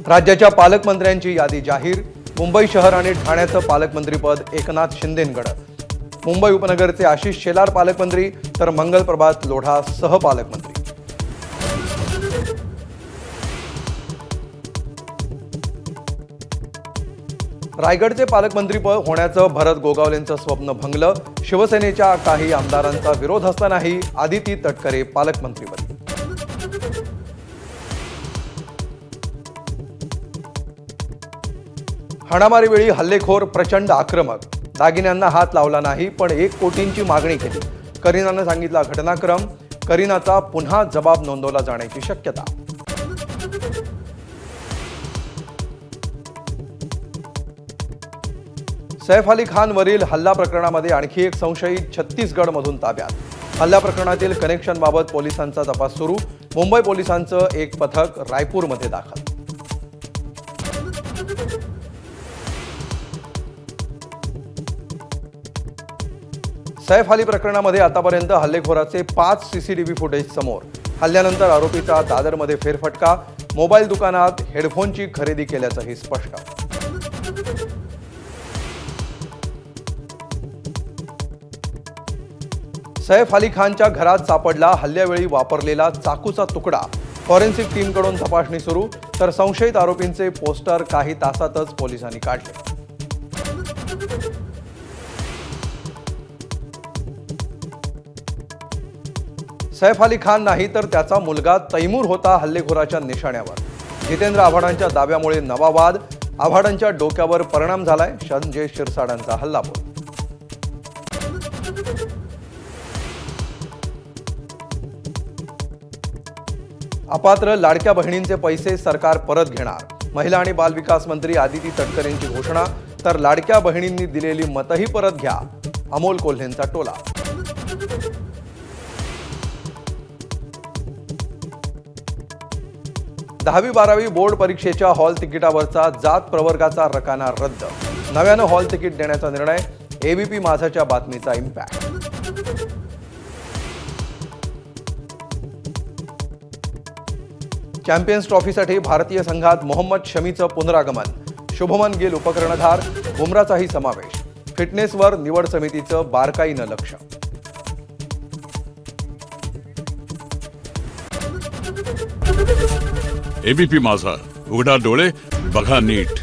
राज्याच्या पालकमंत्र्यांची यादी जाहीर। मुंबई शहर आणि ठाण्याचं पालकमंत्रीपद एकनाथ शिंदेंकडे। मुंबई उपनगरचे आशिष शेलार पालकमंत्री तर मंगल प्रभात लोढा सहपालकमंत्री। रायगडचे पालकमंत्रीपद होण्याचं भरत गोगावलेंचं स्वप्न भंगलं। शिवसेनेच्या काही आमदारांचा विरोध असतानाही आदिती तटकरे पालकमंत्रीपदी। हाणामारीवेळी हल्लेखोर प्रचंड आक्रमक। दागिन्यांना हात लावला नाही पण 1 कोटींची मागणी केली। करीनाने सांगितला घटनाक्रम। करीनाचा पुन्हा जबाब नोंदवला जाण्याची शक्यता। सैफ अली खानवरील हल्ला प्रकरणामध्ये आणखी एक संशयित छत्तीसगडमधून ताब्यात। हल्ला प्रकरणातील कनेक्शनबाबत पोलिसांचा तपास सुरू। मुंबई पोलिसांचं एक पथक रायपूरमध्ये दाखल। सैफ अली प्रकरणामध्ये आतापर्यंत हल्लेखोराचे 5 सीसीटीव्ही फुटेज समोर। हल्ल्यानंतर आरोपीचा दादरमध्ये फेरफटका। मोबाईल दुकानात हेडफोनची खरेदी केल्याचंही स्पष्ट। सैफ अली खानच्या घरात सापडला हल्ल्यावेळी वापरलेला चाकूचा तुकडा। फॉरेन्सिक टीमकडून तपासणी सुरू। तर संशयित आरोपींचे पोस्टर काही तासातच पोलिसांनी काढले। सैफ अली खान नाही तर त्याचा मुलगा तैमूर होता हल्लेखोराच्या निशाण्यावर। जितेंद्र आव्हाडांच्या दाव्यामुळे नवा वाद। आव्हाडांच्या डोक्यावर परिणाम झालाय। संजय शिरसाडांचा हल्लाबोल। अपात्र लाडक्या बहिणींचे पैसे सरकार परत घेणार। महिला आणि बालविकास मंत्री आदिती तटकरेंची घोषणा। तर लाडक्या बहिणींनी दिलेली मतही परत घ्या। अमोल कोल्हेंचा टोला। दहावी 12वी बोर्ड परीक्षेच्या हॉल तिकिटावरचा जात प्रवर्गाचा रकाना रद्द। नव्यानं हॉल तिकीट देण्याचा निर्णय। एबीपी माझाच्या बातमीचा इम्पॅक्ट। चॅम्पियन्स ट्रॉफीसाठी भारतीय संघात मोहम्मद शमीचं पुनरागमन। शुभमन गिल उपकर्णधार। बुमराचाही समावेश। फिटनेसवर निवड समितीचं बारकाईनं लक्ष। एबीपी माझा, उघडा डोळे बघा नीट।